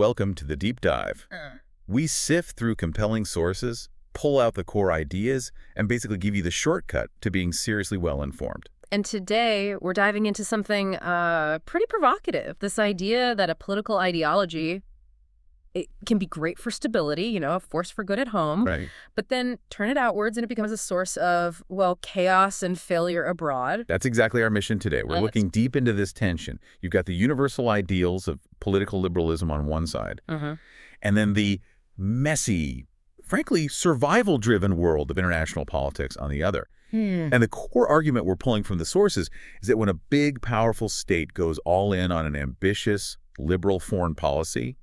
Welcome to the deep dive. We sift through compelling sources, pull out the core ideas, and basically give you the shortcut to being seriously well-informed. And today, we're diving into something pretty provocative. This idea that a political ideology, it can be great for stability, a force for good at home, Right. but then turn it outwards and it becomes a source of, well, chaos and failure abroad. That's exactly our mission today. We're looking deep into this tension. You've got the universal ideals of political liberalism on one side, and then the messy, frankly, survival-driven world of international politics on the other. And the core argument we're pulling from the sources is that when a big, powerful state goes all in on an ambitious, liberal foreign policy,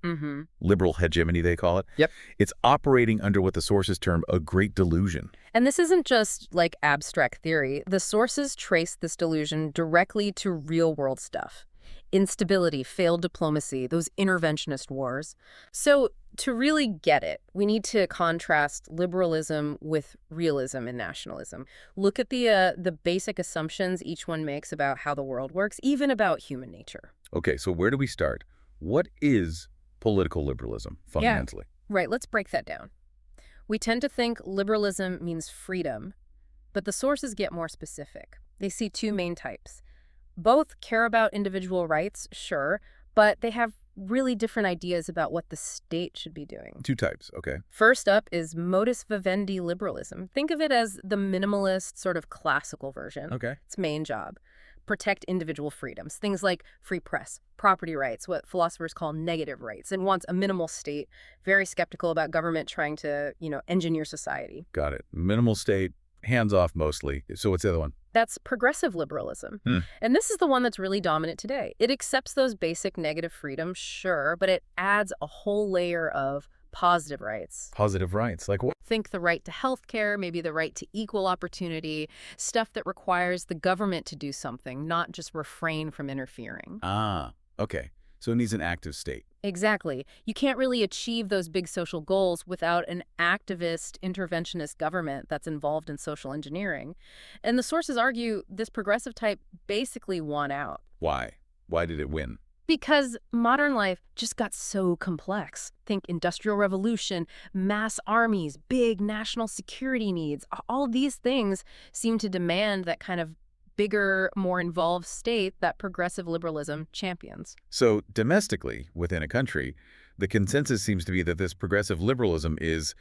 liberal hegemony they call it, it's operating under what the sources term a Great Delusion. And this isn't just like abstract theory. The sources trace this delusion directly to real-world stuff. Instability, failed diplomacy, those interventionist wars. So to really get it, we need to contrast liberalism with realism and nationalism. Look at the basic assumptions each one makes about how the world works, even about human nature. Okay, so where do we start? What is political liberalism, fundamentally? Right, let's break that down. We tend to think liberalism means freedom, but the sources get more specific. They see two main types. Both care about individual rights, sure, but they have really different ideas about what the state should be doing. Two types, okay. First up is modus vivendi liberalism. Think of it as the minimalist, sort of classical version. Okay. Its main job. Protect individual freedoms. Things like free press, property rights, what philosophers call negative rights, and wants a minimal state, very skeptical about government trying to, engineer society. Got it. Minimal state, hands off mostly. So what's the other one? That's progressive liberalism. And this is the one that's really dominant today. It accepts those basic negative freedoms, sure, but it adds a whole layer of positive rights. Positive rights, like what? Think the right to health care, maybe the right to equal opportunity, stuff that requires the government to do something, not just refrain from interfering. Ah, okay. So it needs an active state. Exactly. You can't really achieve those big social goals without an activist, interventionist government that's involved in social engineering. And the sources argue this progressive type basically won out. Why? Why did it win? Because modern life just got so complex. Think Industrial Revolution, mass armies, big national security needs. All these things seem to demand that kind of bigger, more involved state that progressive liberalism champions. So domestically, within a country, the consensus seems to be that this progressive liberalism is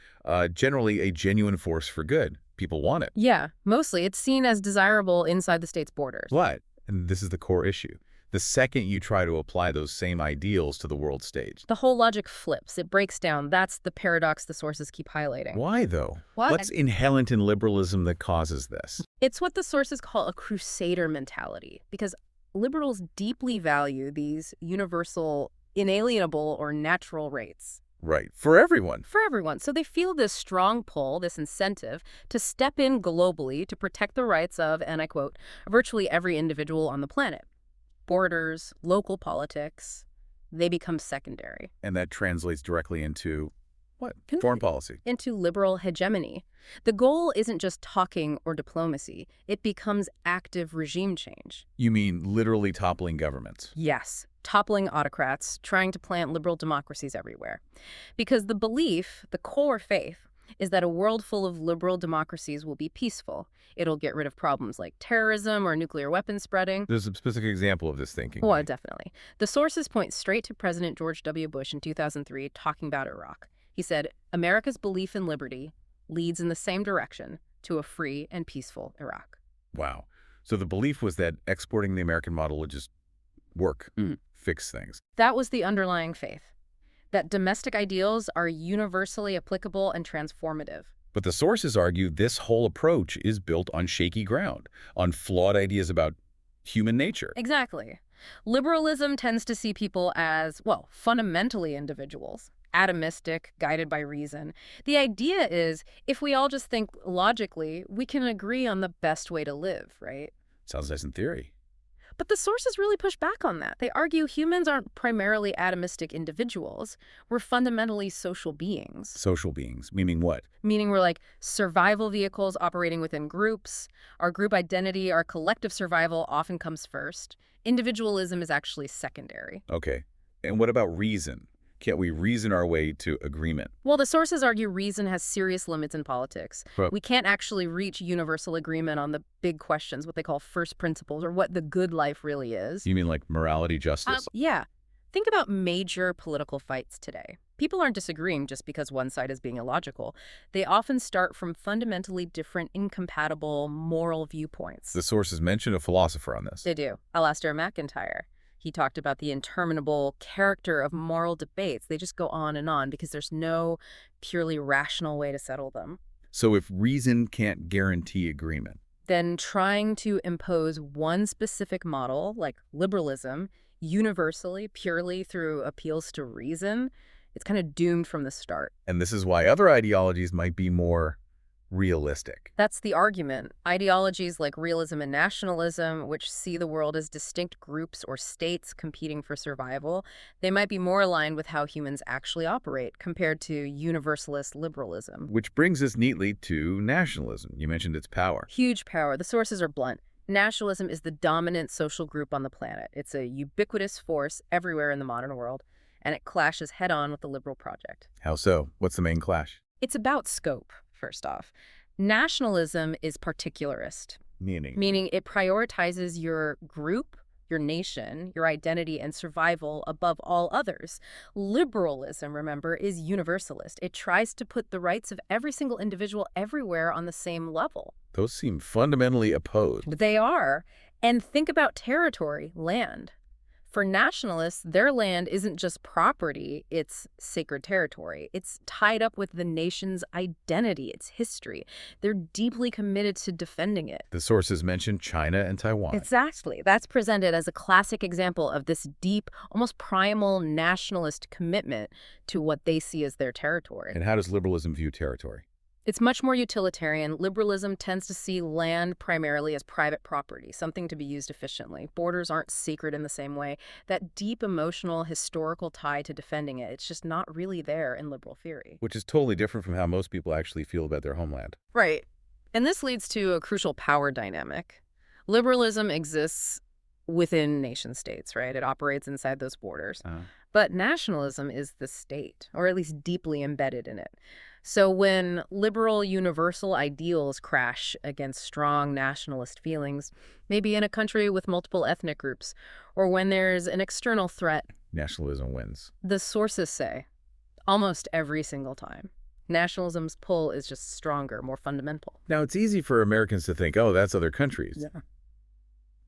generally a genuine force for good. People want it. Yeah, mostly. It's seen as desirable inside the state's borders. But, and this is the core issue, the second you try to apply those same ideals to the world stage, the whole logic flips. It breaks down. That's the paradox the sources keep highlighting. Why, though? What? What's inherent in liberalism that causes this? It's what the sources call a crusader mentality, because liberals deeply value these universal, inalienable, or natural rights. Right. For everyone. For everyone. So they feel this strong pull, this incentive, to step in globally to protect the rights of, and I quote, virtually every individual on the planet. Borders, local politics, they become secondary. And that translates directly into what? Foreign policy. Into liberal hegemony. The goal isn't just talking or diplomacy. It becomes active regime change. You mean literally toppling governments? Yes, toppling autocrats, trying to plant liberal democracies everywhere. Because the belief, the core faith, is that a world full of liberal democracies will be peaceful. It'll get rid of problems like terrorism or nuclear weapons spreading. There's a specific example of this thinking. Well, definitely. The sources point straight to President George W. Bush in 2003 talking about Iraq. He said, America's belief in liberty leads in the same direction to a free and peaceful Iraq. Wow. So the belief was that exporting the American model would just work, fix things. That was the underlying faith. That domestic ideals are universally applicable and transformative. But the sources argue this whole approach is built on shaky ground, on flawed ideas about human nature. Exactly. Liberalism tends to see people as, well, fundamentally individuals, atomistic, guided by reason. The idea is, if we all just think logically, we can agree on the best way to live, right? Sounds nice in theory. But the sources really push back on that. They argue humans aren't primarily atomistic individuals. We're fundamentally social beings. Social beings, meaning what? Meaning we're like survival vehicles operating within groups. Our group identity, our collective survival often comes first. Individualism is actually secondary. Okay. And what about reason? Can't we reason our way to agreement? Well, the sources argue reason has serious limits in politics. Well, We can't actually reach universal agreement on the big questions, what they call first principles, or what the good life really is. you mean like morality, justice? Yeah. Think about major political fights today. People aren't disagreeing just because one side is being illogical. They often start from fundamentally different, incompatible moral viewpoints. The sources mention a philosopher on this. They do. Alasdair MacIntyre. He talked about the interminable character of moral debates. They just go on because there's no purely rational way to settle them. So if reason can't guarantee agreement, Then trying to impose one specific model, like liberalism, universally, purely through appeals to reason, it's kind of doomed from the start. and this is why other ideologies might be more realistic. That's the argument. Ideologies like realism and nationalism, which see the world as distinct groups or states competing for survival, they might be more aligned with how humans actually operate compared to universalist liberalism. Which brings us neatly to nationalism. You mentioned its power. Huge power. The sources are blunt. Nationalism is the dominant social group on the planet. It's a ubiquitous force everywhere in the modern world, and it clashes head-on with the liberal project. How so? What's the main clash? It's about scope, first off. Nationalism is particularist, Meaning? meaning it prioritizes your group, your nation, your identity, and survival above all others. Liberalism, remember, is universalist. It tries to put the rights of every single individual everywhere on the same level. Those seem fundamentally opposed. They are. And think about territory, land. For nationalists, their land isn't just property, it's sacred territory. It's tied up with the nation's identity, its history. They're deeply committed to defending it. The sources mention China and Taiwan. Exactly. That's presented as a classic example of this deep, almost primal nationalist commitment to what they see as their territory. And how does liberalism view territory? It's much more utilitarian. Liberalism tends to see land primarily as private property, something to be used efficiently. Borders aren't sacred in the same way. That deep emotional, historical tie to defending it, it's just not really there in liberal theory. Which is totally different from how most people actually feel about their homeland. Right. And this leads to a crucial power dynamic. Liberalism exists within nation states, right? It operates inside those borders. But nationalism is the state, or at least deeply embedded in it. So when liberal universal ideals crash against strong nationalist feelings, maybe in a country with multiple ethnic groups, or when there's an external threat, Nationalism wins. the sources say, almost every single time, nationalism's pull is just stronger, more fundamental. Now, it's easy for Americans to think, oh, that's other countries. Yeah.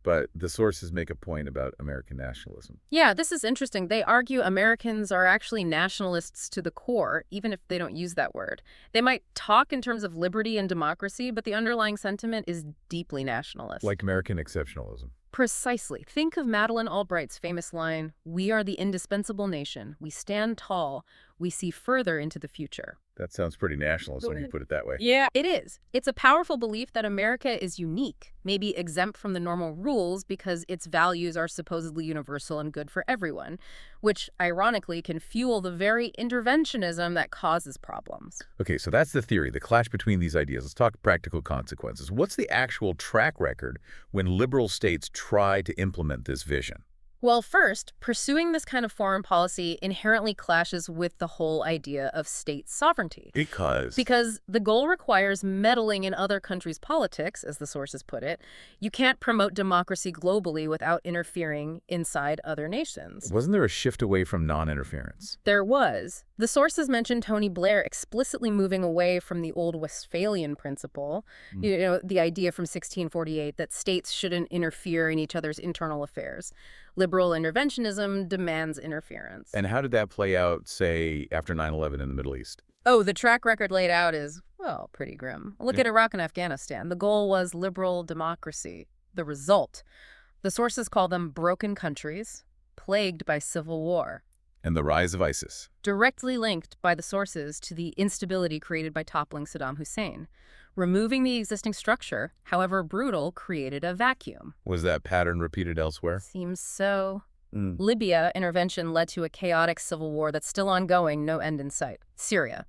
But the sources make a point about American nationalism. Yeah, this is interesting. They argue Americans are actually nationalists to the core, even if they don't use that word. They might talk in terms of liberty and democracy, but the underlying sentiment is deeply nationalist. Like American exceptionalism. Precisely. Think of Madeleine Albright's famous line, "We are the indispensable nation. We stand tall. We see further into the future." That sounds pretty nationalist when you put it that way. Yeah, it is. It's a powerful belief that America is unique, maybe exempt from the normal rules because its values are supposedly universal and good for everyone, which ironically can fuel the very interventionism that causes problems. Okay, so that's the theory, the clash between these ideas. Let's talk practical consequences. What's the actual track record when liberal states try to implement this vision? Well, first, pursuing this kind of foreign policy inherently clashes with the whole idea of state sovereignty. Because the goal requires meddling in other countries' politics, as the sources put it. You can't promote democracy globally without interfering inside other nations. Wasn't there a shift away from non-interference? There was. The sources mentioned Tony Blair explicitly moving away from the old Westphalian principle, the idea from 1648 that states shouldn't interfere in each other's internal affairs. Liberal interventionism demands interference. And how did that play out, say, after 9/11 in the Middle East? Oh, the track record laid out is, well, pretty grim. Look at Iraq and Afghanistan. The goal was liberal democracy. The result, the sources call them broken countries, plagued by civil war. And the rise of ISIS. Directly linked by the sources to the instability created by toppling Saddam Hussein. Removing the existing structure, however brutal, created a vacuum. Was that pattern repeated elsewhere? Seems so. Libya intervention led to a chaotic civil war that's still ongoing, no end in sight. Syria.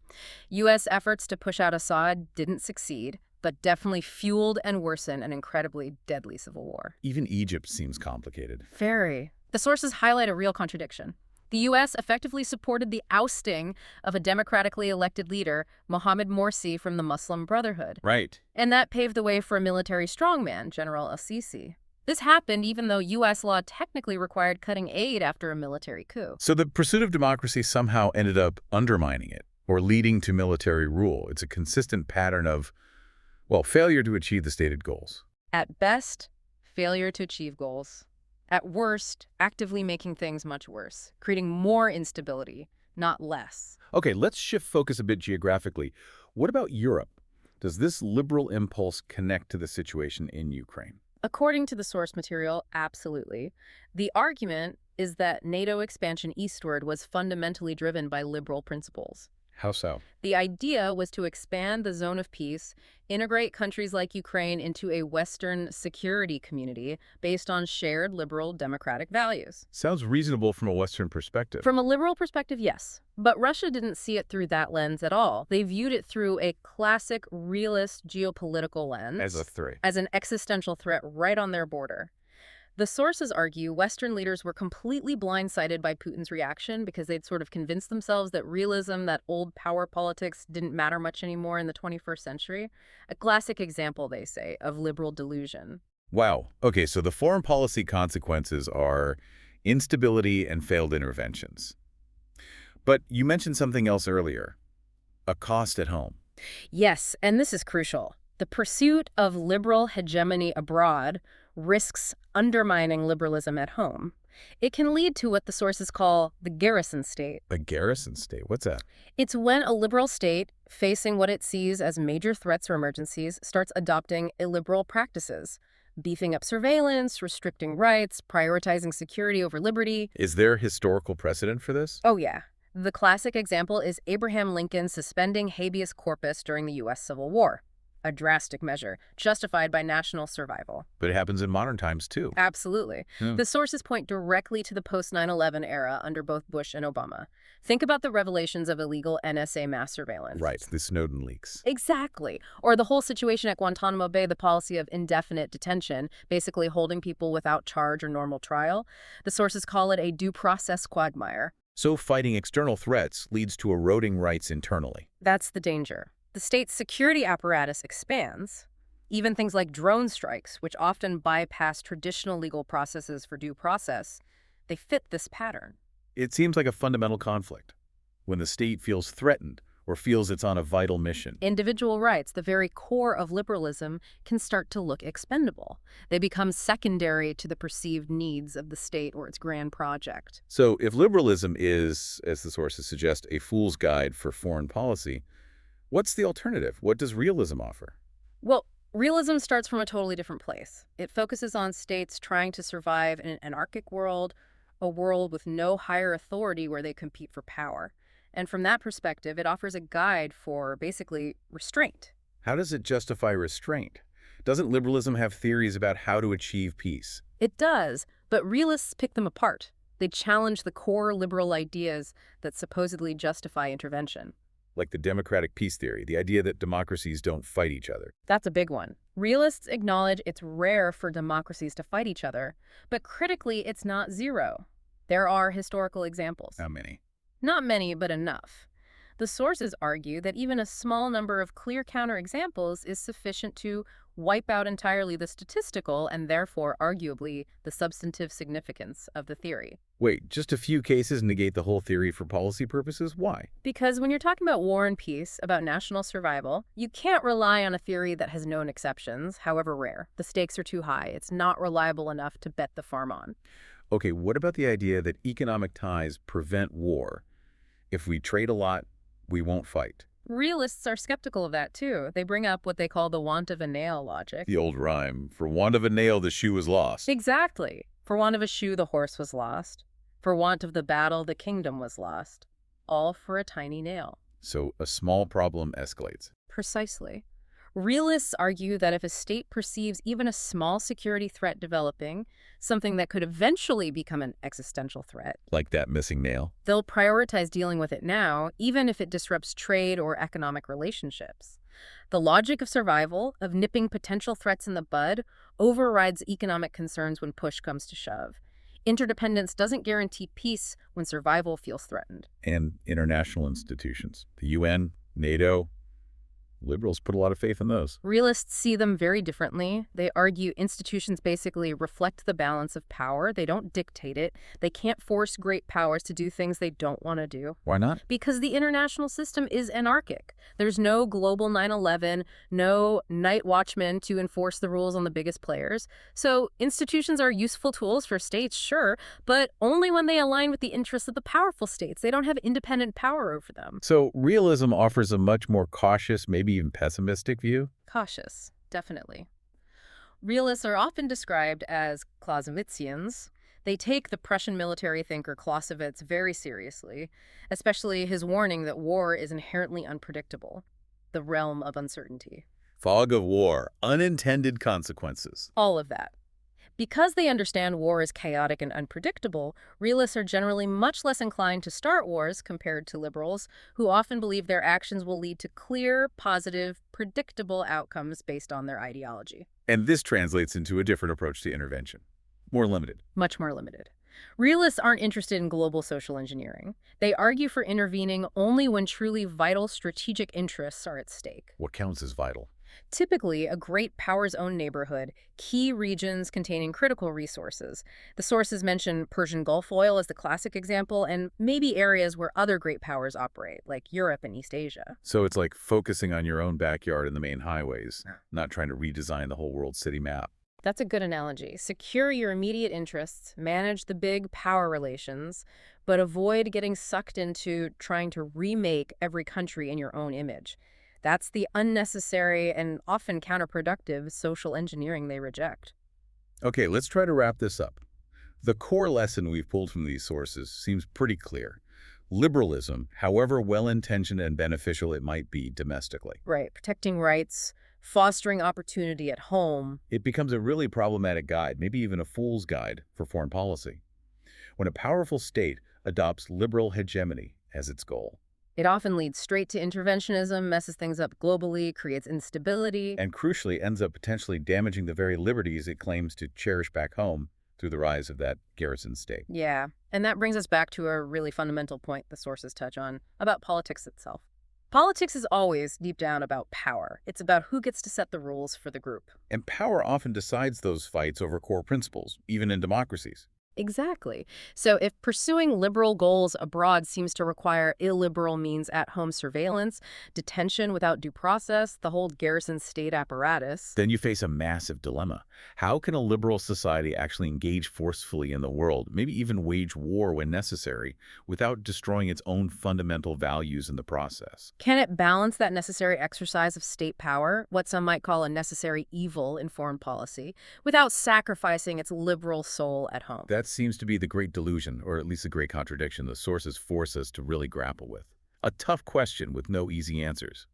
U.S. efforts to push out Assad didn't succeed, but definitely fueled and worsened an incredibly deadly civil war. Even Egypt seems complicated. Very. The sources highlight a real contradiction. The U.S. effectively supported the ousting of a democratically elected leader, Mohammed Morsi, from the Muslim Brotherhood. Right. And that paved the way for a military strongman, General al-Sisi. This happened even though U.S. law technically required cutting aid after a military coup. So the pursuit of democracy somehow ended up undermining it or leading to military rule. It's a consistent pattern of, well, failure to achieve the stated goals. At best, failure to achieve goals. At worst, actively making things much worse, creating more instability, not less. Okay, let's shift focus a bit geographically. What about Europe? Does this liberal impulse connect to the situation in Ukraine? According to the source material, absolutely. The argument is that NATO expansion eastward was fundamentally driven by liberal principles. How so? The idea was to expand the zone of peace, integrate countries like Ukraine into a Western security community based on shared liberal democratic values. Sounds reasonable from a Western perspective. From a liberal perspective, yes. But Russia didn't see it through that lens at all. They viewed it through a classic realist geopolitical lens. As a threat. As an existential threat right on their border. The sources argue Western leaders were completely blindsided by Putin's reaction because they'd sort of convinced themselves that realism, that old power politics, didn't matter much anymore in the 21st century. A classic example, they say, of liberal delusion. Wow. Okay, so the foreign policy consequences are instability and failed interventions. But you mentioned something else earlier, a cost at home. Yes, and this is crucial. The pursuit of liberal hegemony abroad risks undermining liberalism at home. It can lead to what the sources call the garrison state. A garrison state? What's that? It's when a liberal state, facing what it sees as major threats or emergencies, starts adopting illiberal practices, beefing up surveillance, restricting rights, prioritizing security over liberty. Is there historical precedent for this? Oh, yeah. The classic example is Abraham Lincoln suspending habeas corpus during the U.S. Civil War. A drastic measure, justified by national survival. But it happens in modern times, too. Absolutely. The sources point directly to the post-9/11 era under both Bush and Obama. Think about the revelations of illegal NSA mass surveillance. Right, the Snowden leaks. Exactly. Or the whole situation at Guantanamo Bay, the policy of indefinite detention, basically holding people without charge or normal trial. The sources call it a due process quagmire. So fighting external threats leads to eroding rights internally. That's the danger. The state's security apparatus expands. Even things like drone strikes, which often bypass traditional legal processes for due process, they fit this pattern. It seems like a fundamental conflict when the state feels threatened or feels it's on a vital mission. Individual rights, the very core of liberalism, can start to look expendable. They become secondary to the perceived needs of the state or its grand project. So if liberalism is, as the sources suggest, a fool's guide for foreign policy, what's the alternative? What does realism offer? Well, realism starts from a totally different place. It focuses on states trying to survive in an anarchic world, a world with no higher authority where they compete for power. And from that perspective, it offers a guide for, basically, restraint. How does it justify restraint? Doesn't liberalism have theories about how to achieve peace? It does, but realists pick them apart. They challenge the core liberal ideas that supposedly justify intervention. Like the democratic peace theory, the idea that democracies don't fight each other. That's a big one. Realists acknowledge it's rare for democracies to fight each other, but critically, it's not zero. There are historical examples. How many? Not many, but enough. The sources argue that even a small number of clear counterexamples is sufficient to wipe out entirely the statistical and therefore, arguably, the substantive significance of the theory. Wait, just a few cases negate the whole theory for policy purposes? Why? Because when you're talking about war and peace, about national survival, you can't rely on a theory that has known exceptions, however rare. The stakes are too high. It's not reliable enough to bet the farm on. Okay, what about the idea that economic ties prevent war? If we trade a lot, we won't fight. Realists are skeptical of that, too. They bring up what they call the want of a nail logic. The old rhyme, for want of a nail, the shoe was lost. Exactly. For want of a shoe, the horse was lost. For want of the battle, the kingdom was lost. All for a tiny nail. So a small problem escalates. Precisely. Realists argue that if a state perceives even a small security threat developing, something that could eventually become an existential threat, like that missing nail, they'll prioritize dealing with it now, even if it disrupts trade or economic relationships. The logic of survival, of nipping potential threats in the bud, overrides economic concerns when push comes to shove. Interdependence doesn't guarantee peace when survival feels threatened. And international institutions, the UN, NATO, liberals put a lot of faith in those. Realists see them very differently. They argue institutions basically reflect the balance of power. They don't dictate it. They can't force great powers to do things they don't want to do. Why not? Because the international system is anarchic. There's no global 9/11, no night watchman to enforce the rules on the biggest players. So institutions are useful tools for states, sure, but only when they align with the interests of the powerful states. They don't have independent power over them. So realism offers a much more cautious, maybe even pessimistic view? Cautious, definitely. Realists are often described as Clausewitzians. They take the Prussian military thinker Clausewitz very seriously, especially his warning that war is inherently unpredictable, the realm of uncertainty. Fog of war, unintended consequences. All of that. Because they understand war is chaotic and unpredictable, realists are generally much less inclined to start wars compared to liberals, who often believe their actions will lead to clear, positive, predictable outcomes based on their ideology. And this translates into a different approach to intervention. More limited. Much more limited. Realists aren't interested in global social engineering. They argue for intervening only when truly vital strategic interests are at stake. What counts as vital? Typically, a great power's own neighborhood, key regions containing critical resources. The sources mention Persian Gulf oil as the classic example, and maybe areas where other great powers operate, like Europe and East Asia. So it's like focusing on your own backyard and the main highways, not trying to redesign the whole world city map. That's a good analogy. Secure your immediate interests, manage the big power relations, but avoid getting sucked into trying to remake every country in your own image. That's the unnecessary and often counterproductive social engineering they reject. Okay, let's try to wrap this up. The core lesson we've pulled from these sources seems pretty clear. Liberalism, however well-intentioned and beneficial it might be domestically, Right, protecting rights, fostering opportunity at home. it becomes a really problematic guide, maybe even a fool's guide for foreign policy. When a powerful state adopts liberal hegemony as its goal, It often leads straight to interventionism, messes things up globally, creates instability. and crucially ends up potentially damaging the very liberties it claims to cherish back home through the rise of that garrison state. Yeah, and that brings us back to a really fundamental point the sources touch on, about politics itself. Politics is always, deep down, about power. It's about who gets to set the rules for the group. And power often decides those fights over core principles, even in democracies. Exactly. So if pursuing liberal goals abroad seems to require illiberal means at-home surveillance, detention without due process, the whole garrison state apparatus. Then you face a massive dilemma. How can a liberal society actually engage forcefully in the world, maybe even wage war when necessary, without destroying its own fundamental values in the process? Can it balance that necessary exercise of state power, what some might call a necessary evil in foreign policy, without sacrificing its liberal soul at home? That seems to be the great delusion, or at least the great contradiction the sources force us to really grapple with. A tough question with no easy answers.